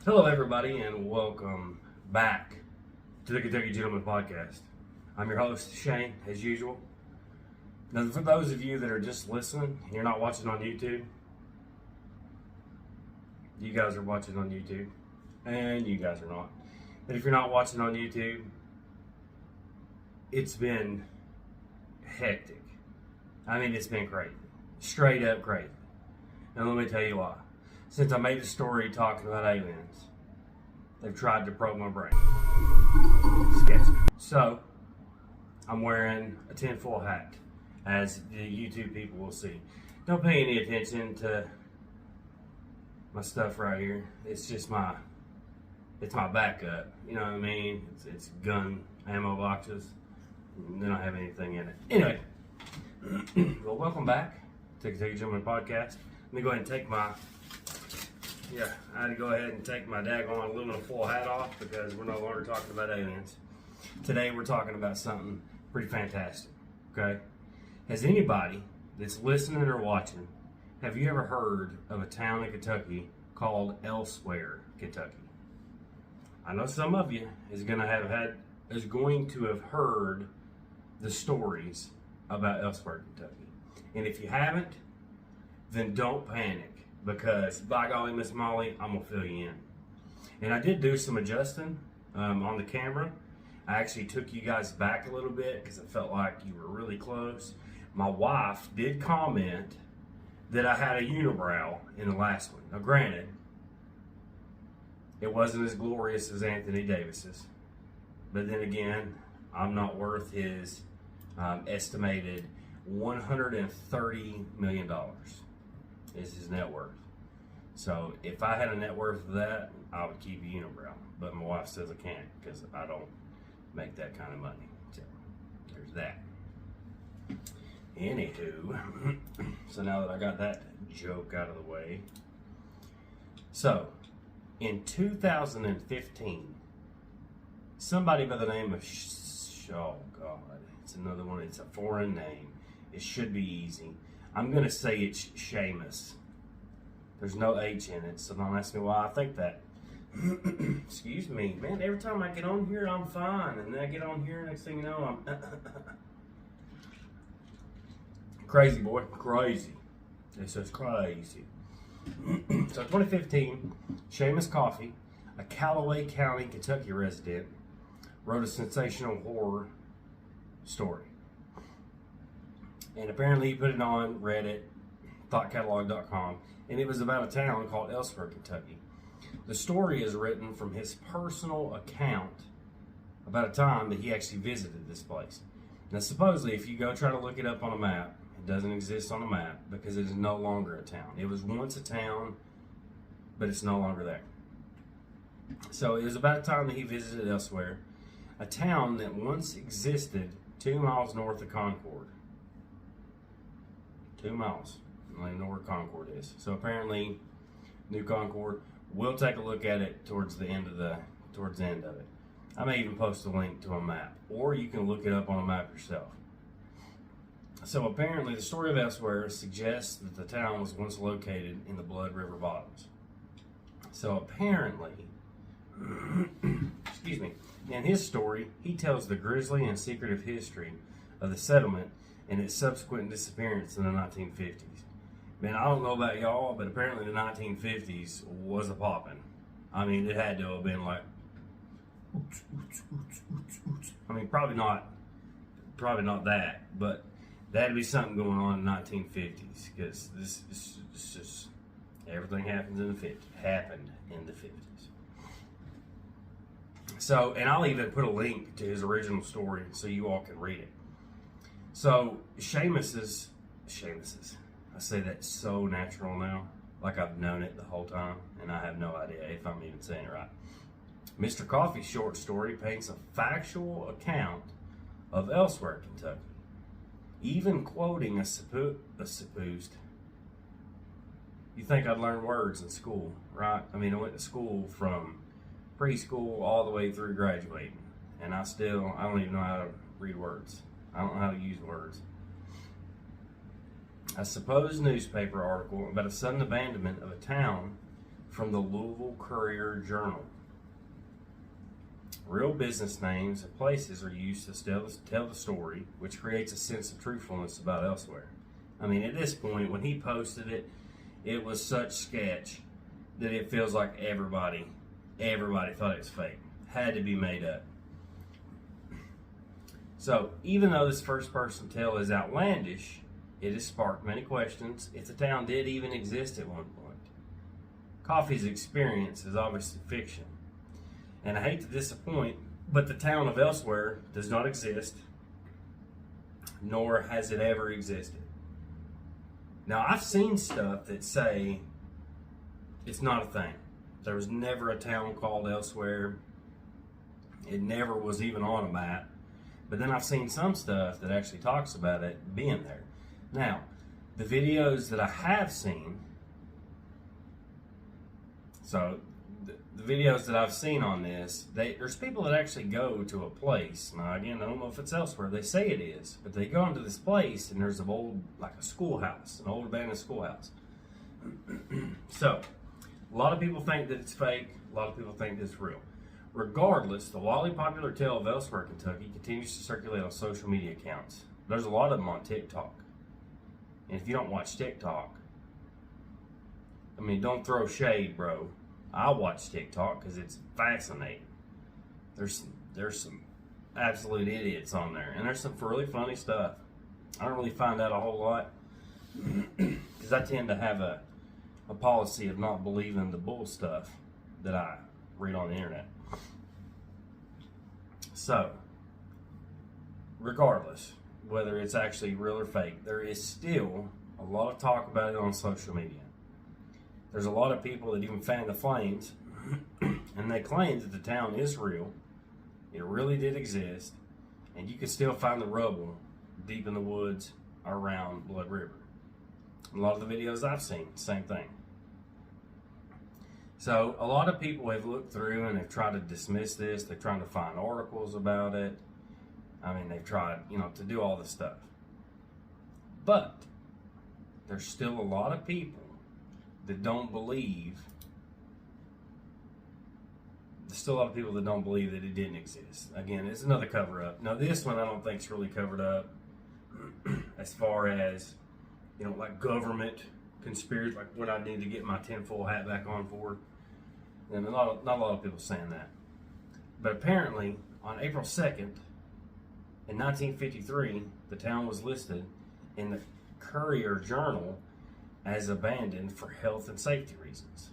Hello, everybody, and welcome back to the Kentucky Gentleman Podcast. I'm your host, Shane, as usual. Now, for those of you that are just listening, you're not watching on YouTube, you guys are watching on YouTube, and you guys are not. But if you're not watching on YouTube, it's been hectic. I mean, it's been crazy. Straight up crazy. And let me tell you why. Since I made a story talking about aliens, they've tried to probe my brain. Sketchy. So, I'm wearing a tinfoil hat, as the YouTube people will see. Don't pay any attention to my stuff right here. It's just it's my backup. You know what I mean? It's gun ammo boxes. They don't have anything in it. Anyway, well, welcome back to the Kentucky Gentleman Podcast. Let me go ahead and take I had to go ahead and take my daggone aluminum foil hat off because we're no longer talking about aliens. Today we're talking about something pretty fantastic, okay? Has anybody that's listening or watching, have you ever heard of a town in Kentucky called Elsewhere, Kentucky? I know some of you is going to have heard the stories about Elsewhere, Kentucky. And if you haven't, then don't panic. Because, by golly, Miss Molly, I'm going to fill you in. And I did do some adjusting on the camera. I actually took you guys back a little bit because I felt like you were really close. My wife did comment that I had a unibrow in the last one. Now, granted, it wasn't as glorious as Anthony Davis's. But then again, I'm not worth his estimated $130 million. Is his net worth. So if I had a net worth of that, I would keep a unibrow. But my wife says I can't because I don't make that kind of money. So there's that. Anywho, so now that I got that joke out of the way. So in 2015, somebody by the name of oh God, it's another one. It's a foreign name. It should be easy. I'm going to say it's Seamus. There's no H in it, so don't ask me why I think that. Excuse me. Man, every time I get on here, I'm fine. And then I get on here, next thing you know, I'm... Crazy, boy. Crazy. This is crazy. So 2015, Seamus Coffey, a Callaway County, Kentucky resident, wrote a sensational horror story. And apparently he put it on Reddit, thoughtcatalog.com, and it was about a town called Elsewhere, Kentucky. The story is written from his personal account about a time that he actually visited this place. Now, supposedly, if you go try to look it up on a map, it doesn't exist on a map because it is no longer a town. It was once a town, but it's no longer there. So it was about a time that he visited Elsewhere, a town that once existed 2 miles north of Concord. 2 miles. I don't know where Concord is. So apparently, New Concord. We'll take a look at it towards the end of it. I may even post a link to a map, or you can look it up on a map yourself. So apparently, the story of Elsewhere suggests that the town was once located in the Blood River bottoms. So apparently, excuse me, in his story, he tells the grisly and secretive history of the settlement and its subsequent disappearance in the 1950s. Man, I don't know about y'all, but apparently the 1950s was a poppin'. I mean, it had to have been like, I mean, probably not that, but there had to be something going on in the 1950s because this is just everything happened in the 50s. So, and I'll even put a link to his original story so you all can read it. So, Seamus's, I say that so natural now, like I've known it the whole time, and I have no idea if I'm even saying it right. Mr. Coffey's short story paints a factual account of Elsewhere, Kentucky, even quoting a supposed. You think I'd learn words in school, right? I mean, I went to school from preschool all the way through graduating, and I don't even know how to read words. I don't know how to use words. A supposed newspaper article about a sudden abandonment of a town from the Louisville Courier-Journal. Real business names and places are used to tell the story, which creates a sense of truthfulness about elsewhere. I mean, at this point, when he posted it, it was such sketch that it feels like everybody thought it was fake. Had to be made up. So, even though this first-person tale is outlandish, it has sparked many questions if the town did even exist at one point. Coffey's experience is obviously fiction. And I hate to disappoint, but the town of Elsewhere does not exist, nor has it ever existed. Now, I've seen stuff that say it's not a thing. There was never a town called Elsewhere. It never was even on a map. But then I've seen some stuff that actually talks about it being there. Now, the videos that I have seen, so the videos that I've seen on this, there's people that actually go to a place. Now, again, I don't know if it's Elsewhere. They say it is, but they go into this place and there's an old, like a schoolhouse, an old abandoned schoolhouse. So, a lot of people think that it's fake. A lot of people think that it's real. Regardless, the wildly popular tale of Elsewhere, Kentucky continues to circulate on social media accounts. There's a lot of them on TikTok. And if you don't watch TikTok, I mean, don't throw shade, bro. I watch TikTok because it's fascinating. There's some absolute idiots on there, and there's some really funny stuff. I don't really find out a whole lot because I tend to have a policy of not believing the bull stuff that I read on the internet. So, regardless, whether it's actually real or fake, there is still a lot of talk about it on social media. There's a lot of people that even fan the flames, and they claim that the town is real, it really did exist, and you can still find the rubble deep in the woods around Blood River. A lot of the videos I've seen, same thing. So a lot of people have looked through and they've tried to dismiss this. They're trying to find articles about it. I mean, they've tried, to do all this stuff. But there's still a lot of people that don't believe. There's still a lot of people that don't believe that it didn't exist. Again, it's another cover-up. Now, this one I don't think is really covered up as far as, like government conspiracy, like what I need to get my tinfoil hat back on for. And not a lot of people saying that. But apparently, on April 2nd, in 1953, the town was listed in the Courier-Journal as abandoned for health and safety reasons.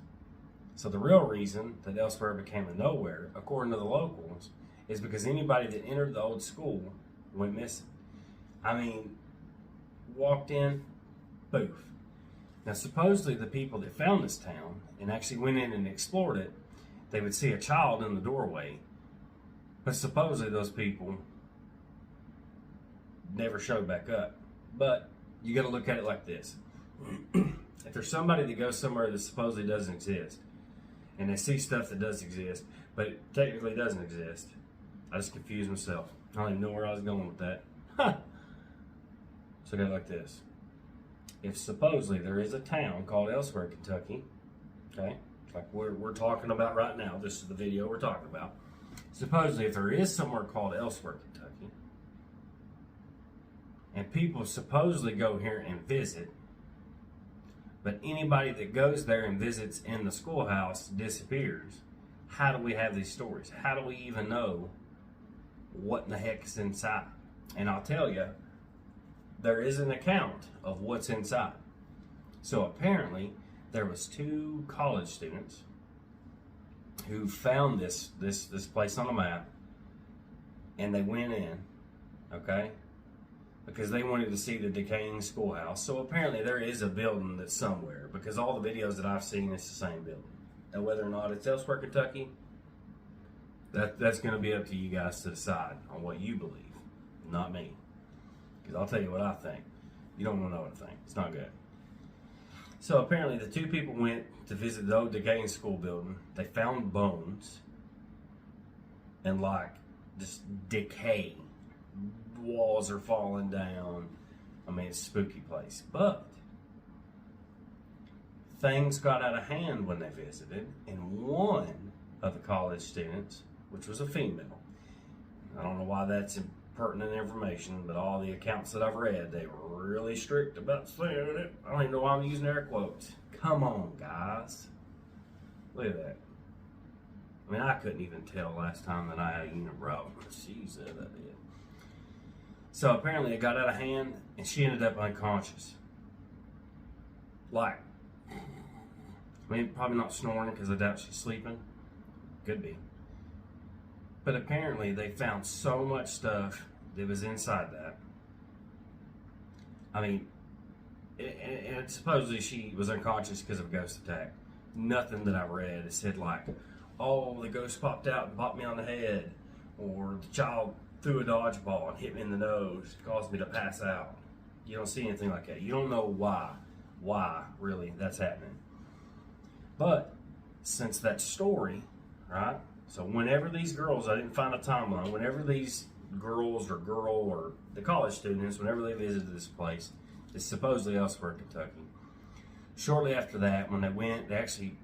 So the real reason that Elsewhere became a nowhere, according to the locals, is because anybody that entered the old school went missing. I mean, walked in, poof. Now, supposedly the people that found this town and actually went in and explored it, they would see a child in the doorway. But supposedly those people never showed back up. But you got to look at it like this. If there's somebody that goes somewhere that supposedly doesn't exist, and they see stuff that does exist, but it technically doesn't exist, I just confused myself. I don't even know where I was going with that. So I got it like this. If supposedly there is a town called Elsewhere, Kentucky, okay, like we're talking about right now, this is the video we're talking about. Supposedly, if there is somewhere called Elsewhere, Kentucky, and people supposedly go here and visit, but anybody that goes there and visits in the schoolhouse disappears, how do we have these stories? How do we even know what in the heck is inside? And I'll tell you, there is an account of what's inside. So apparently, there was 2 college students who found this place on a map, and they went in, okay, because they wanted to see the decaying schoolhouse. So apparently there is a building that's somewhere, because all the videos that I've seen, it's the same building. Now, whether or not it's Elsewhere, Kentucky, that's going to be up to you guys to decide on what you believe, not me. Because I'll tell you what I think. You don't want to know what I think. It's not good. So apparently the 2 people went to visit the old decaying school building. They found bones and just decay. Walls are falling down. I mean, it's a spooky place. But things got out of hand when they visited, and one of the college students, which was a female, I don't know why that's pertinent information, but all the accounts that I've read, they were really strict about saying it. I don't even know why I'm using air quotes. Come on, guys. Look at that. I mean, I couldn't even tell last time that I had a unibrow. She said I did. So apparently it got out of hand, and she ended up unconscious. Like, I mean, probably not snoring because I doubt she's sleeping. Could be. But apparently they found so much stuff that was inside that. I mean, and supposedly she was unconscious because of a ghost attack. Nothing that I read said like, oh, the ghost popped out and popped me on the head, or the child threw a dodgeball and hit me in the nose, caused me to pass out. You don't see anything like that. You don't know why really that's happening. But since that story, right? So whenever these girls, I didn't find a timeline, whenever these girls or the college students, whenever they visited this place, it's supposedly elsewhere in Kentucky. Shortly after that, when they went, they actually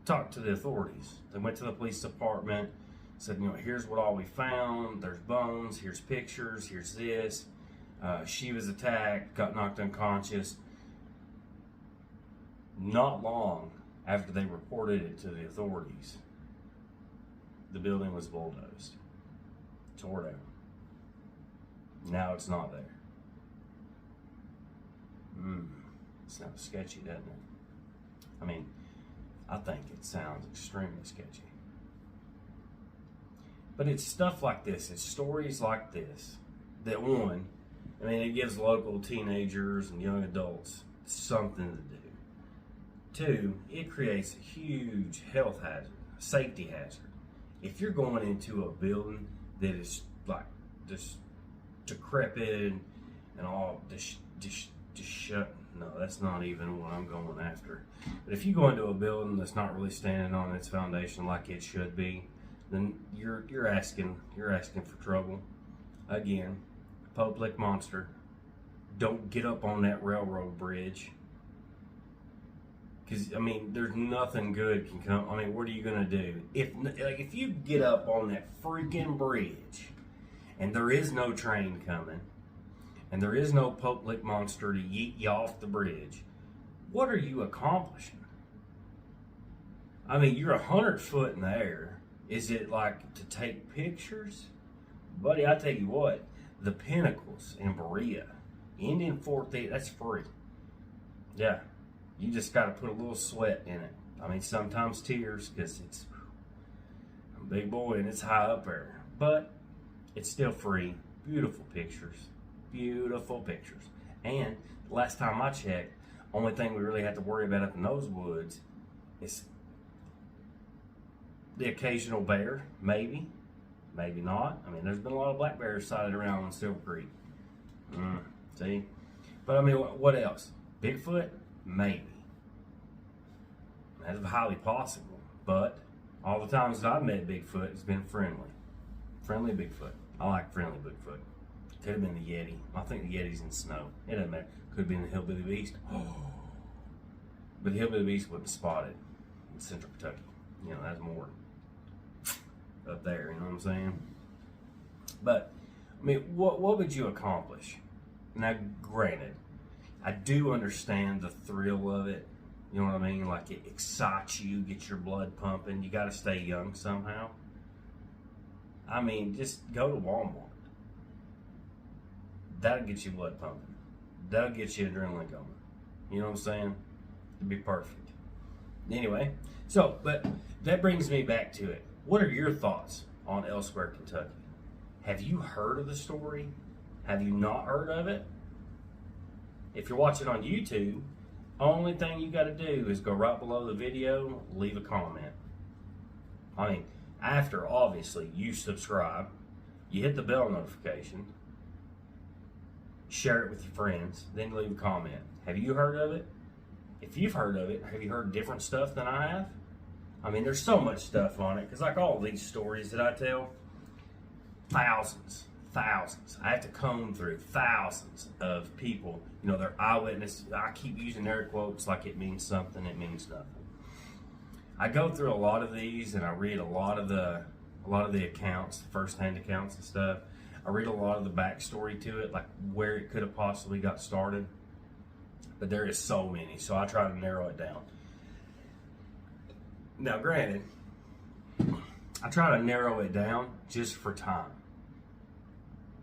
talked to the authorities. They went to the police department, said, you know, here's what all we found. There's bones, here's pictures, here's this. She was attacked, got knocked unconscious. Not long after they reported it to the authorities, the building was bulldozed, tore down. Now it's not there. Sounds sketchy, doesn't it? I mean, I think it sounds extremely sketchy. But it's stuff like this, it's stories like this, that one, I mean, it gives local teenagers and young adults something to do. Two, it creates a huge health hazard, safety hazard. If you're going into a building that is like just decrepit and all just shut, no, that's not even what I'm going after. But if you go into a building that's not really standing on its foundation like it should be, then you're asking for trouble. Again, public monster. Don't get up on that railroad bridge. Because, I mean, there's nothing good can come. I mean, what are you going to do? If you get up on that freaking bridge and there is no train coming and there is no public monster to yeet you off the bridge, what are you accomplishing? I mean, you're 100 foot in the air. Is it like to take pictures? Buddy, I tell you what, the Pinnacles in Berea, Indian Fort, that's free. Yeah. You just got to put a little sweat in it. I mean, sometimes tears, because it's a big boy and it's high up there. But it's still free. Beautiful pictures. Beautiful pictures. And last time I checked, only thing we really have to worry about up in those woods is the occasional bear. Maybe. Maybe not. I mean, there's been a lot of black bears sighted around in Silver Creek. See? But I mean, what else? Bigfoot? Maybe. That's highly possible. But all the times that I've met Bigfoot, it's been friendly. Friendly Bigfoot. I like friendly Bigfoot. Could have been the Yeti. I think the Yeti's in snow. It doesn't matter. Could have been the Hillbilly Beast. But the Hillbilly Beast wasn't spotted in Central Kentucky. You know, that's more up there, you know what I'm saying? But, I mean, what would you accomplish? Now, granted, I do understand the thrill of it. You know what I mean? Like, it excites you, gets your blood pumping. You got to stay young somehow. I mean, just go to Walmart. That'll get you blood pumping. That'll get you adrenaline going. You know what I'm saying? It'd be perfect. Anyway, so, but that brings me back to it. What are your thoughts on Elsewhere, Kentucky? Have you heard of the story? Have you not heard of it? If you're watching on YouTube, only thing you got to do is go right below the video, leave a comment. I mean, after obviously you subscribe, you hit the bell notification, share it with your friends, then leave a comment. Have you heard of it? If you've heard of it, have you heard different stuff than I have? I mean, there's so much stuff on it, because like all these stories that I tell, thousands. I have to comb through thousands of people, their eyewitness. I keep using air quotes like it means something. It means nothing. I go through a lot of these, and I read a lot of the accounts, first-hand accounts and stuff. I read a lot of the backstory to it, like where it could have possibly got started. But there is so many, so I try to narrow it down. Now, granted, I try to narrow it down just for time.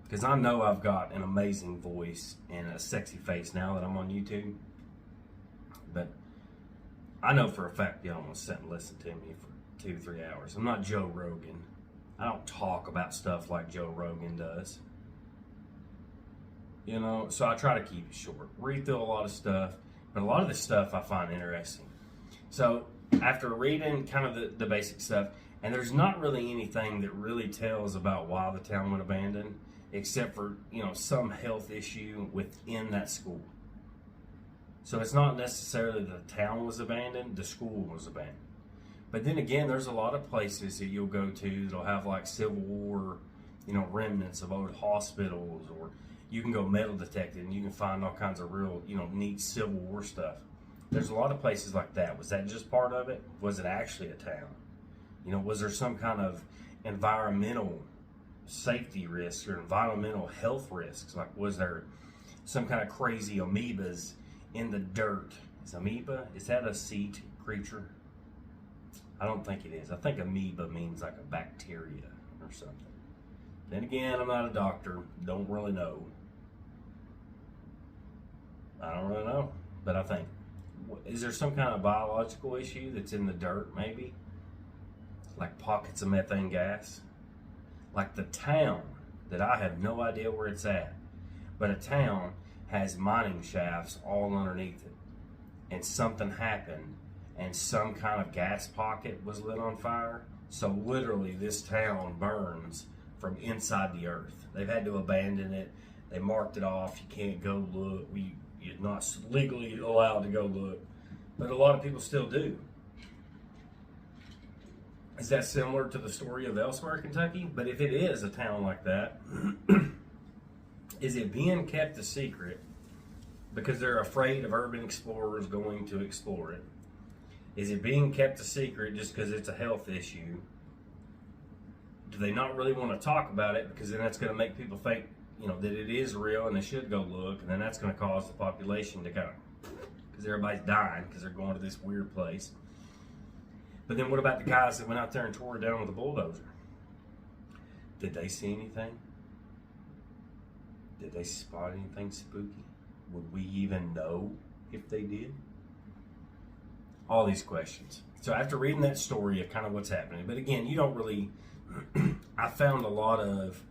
Because I know I've got an amazing voice and a sexy face now that I'm on YouTube. But I know for a fact you don't want to sit and listen to me for 2-3 hours. I'm not Joe Rogan. I don't talk about stuff like Joe Rogan does. So I try to keep it short. Read through a lot of stuff, but a lot of this stuff I find interesting. So after reading kind of the basic stuff, and there's not really anything that really tells about why the town went abandoned, except for, some health issue within that school. So it's not necessarily the town was abandoned, the school was abandoned. But then again, there's a lot of places that you'll go to that'll have like Civil War, remnants of old hospitals, or you can go metal detecting and you can find all kinds of real, neat Civil War stuff. There's a lot of places like that. Was that just part of it? Was it actually a town? Was there some kind of environmental safety risks or environmental health risks? Like, was there some kind of crazy amoebas in the dirt? Is amoeba, is that a sea creature? I don't think it is. I think amoeba means like a bacteria or something. Then again, I'm not a doctor. Don't really know. I don't really know. But I think, is there some kind of biological issue that's in the dirt maybe? Like pockets of methane gas? Like the town that I have no idea where it's at, but a town has mining shafts all underneath it. And something happened and some kind of gas pocket was lit on fire. So literally this town burns from inside the earth. They've had to abandon it. They marked it off. You can't go look. You're not legally allowed to go look. But a lot of people still do. Is that similar to the story of elsewhere, Kentucky? But if it is a town like that, is it being kept a secret because they're afraid of urban explorers going to explore it? Is it being kept a secret just because it's a health issue? Do they not really want to talk about it because then that's going to make people think, that it is real and they should go look, and then that's going to cause the population to kind of, because everybody's dying because they're going to this weird place. But then what about the guys that went out there and tore it down with a bulldozer? Did they see anything? Did they spot anything spooky? Would we even know if they did? All these questions. So after reading that story of kind of what's happening, but again, you don't really, I found a lot of,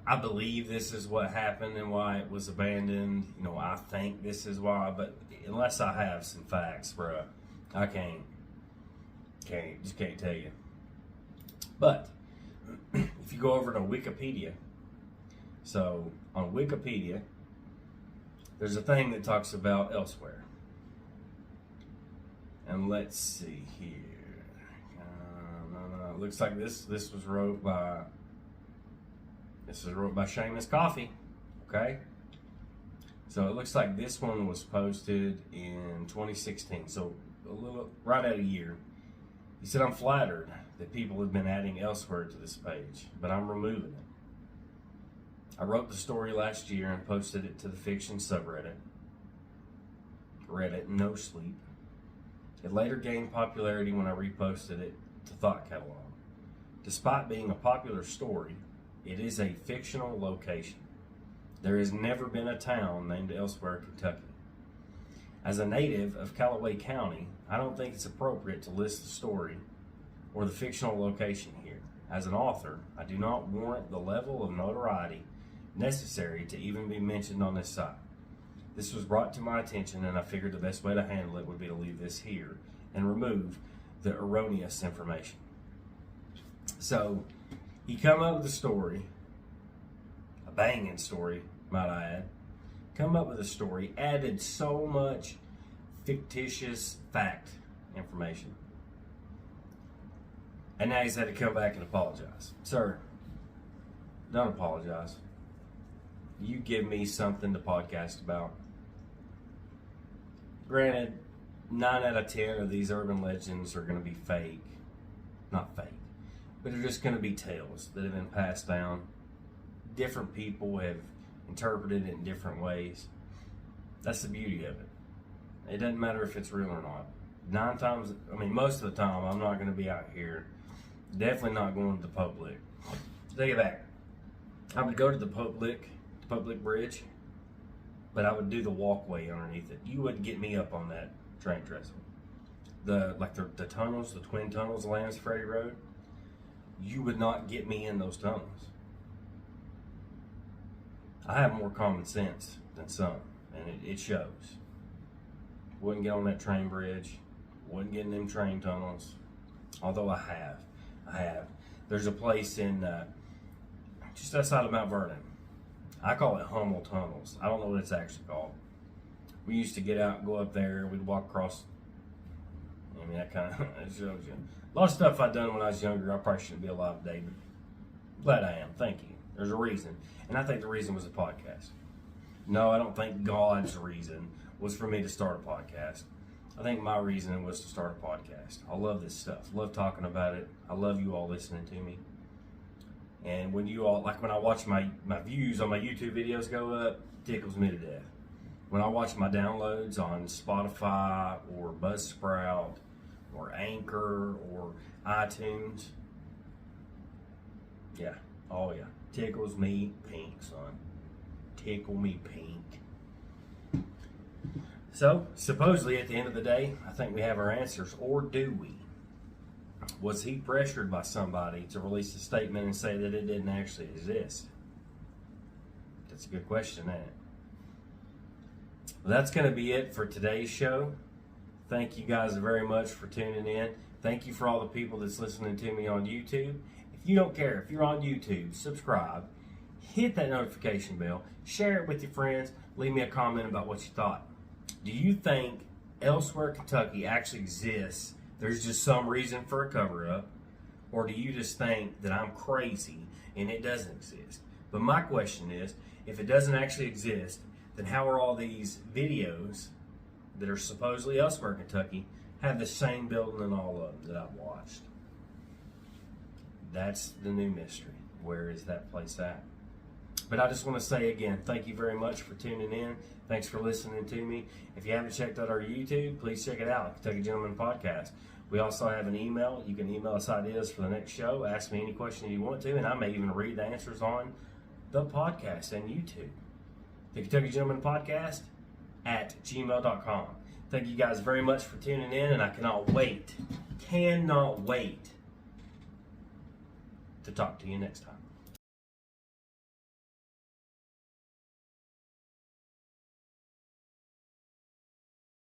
I believe this is what happened and why it was abandoned. I think this is why, but unless I have some facts, bro, I just can't tell you. But if you go over to Wikipedia, so on Wikipedia, there's a thing that talks about elsewhere. And let's see here. It looks like this was wrote by Seamus Coffee. Okay. So it looks like this one was posted in 2016. So a little right at a year. He said, "I'm flattered that people have been adding elsewhere to this page, but I'm removing it. I wrote the story last year and posted it to the fiction subreddit, Reddit No Sleep. It later gained popularity when I reposted it to Thought Catalog. Despite being a popular story, it is a fictional location. There has never been a town named Elsewhere, Kentucky. As a native of Callaway County, I don't think it's appropriate to list the story or the fictional location here. As an author, I do not warrant the level of notoriety necessary to even be mentioned on this site. This was brought to my attention, and I figured the best way to handle it would be to leave this here and remove the erroneous information." So he come up with a story, a banging story, might I add. Come up with a story, added so much fictitious fact information, and now he's had to come back and apologize. Sir, Don't apologize. You give me something to podcast about. Granted, 9 out of 10 of these urban legends are going to be fake. Not fake, but they're just going to be tales that have been passed down. Different people have interpreted it in different ways. That's the beauty of it. It doesn't matter if it's real or not. Most of the time, I'm not going to be out here. Definitely not going to the public. Take it back. I would go to the public bridge, but I would do the walkway underneath it. You wouldn't get me up on that train trestle. The tunnels, the twin tunnels, Lance Freddie Road. You would not get me in those tunnels. I have more common sense than some, and it shows. Wouldn't get on that train bridge. Wouldn't get in them train tunnels. Although I have. There's a place in just outside of Mount Vernon. I call it Hummel Tunnels. I don't know what it's actually called. We used to get out and go up there. We'd walk across. That kind of it shows you. A lot of stuff I'd done when I was younger, I probably shouldn't be alive today, but glad I am. Thank you. There's a reason. And I think the reason was a podcast. No, I don't think God's reason was for me to start a podcast. I think my reason was to start a podcast. I love this stuff. I love talking about it. I love you all listening to me. And when you all, like when I watch my views on my YouTube videos go up, it tickles me to death. When I watch my downloads on Spotify or Buzzsprout or Anchor or iTunes, yeah, oh yeah, tickles me pink, son. Tickle me pink. So, supposedly at the end of the day, I think we have our answers, or do we? Was he pressured by somebody to release a statement and say that it didn't actually exist? That's a good question, isn't it? Well, that's going to be it for today's show. Thank you guys very much for tuning in. Thank you for all the people that's listening to me on YouTube. If you don't care, if you're on YouTube, subscribe, hit that notification bell, share it with your friends, leave me a comment about what you thought. Do you think elsewhere Kentucky actually exists? There's just some reason for a cover-up? Or do you just think that I'm crazy and it doesn't exist? But my question is, if it doesn't actually exist, then how are all these videos that are supposedly elsewhere in Kentucky have the same building in all of them that I've watched? That's the new mystery. Where is that place at? But I just want to say again, thank you very much for tuning in. Thanks for listening to me. If you haven't checked out our YouTube, please check it out, Kentucky Gentleman Podcast. We also have an email. You can email us ideas for the next show. Ask me any question you want to, and I may even read the answers on the podcast and YouTube. The Kentucky Gentleman Podcast at gmail.com. Thank you guys very much for tuning in, and I cannot wait to talk to you next time.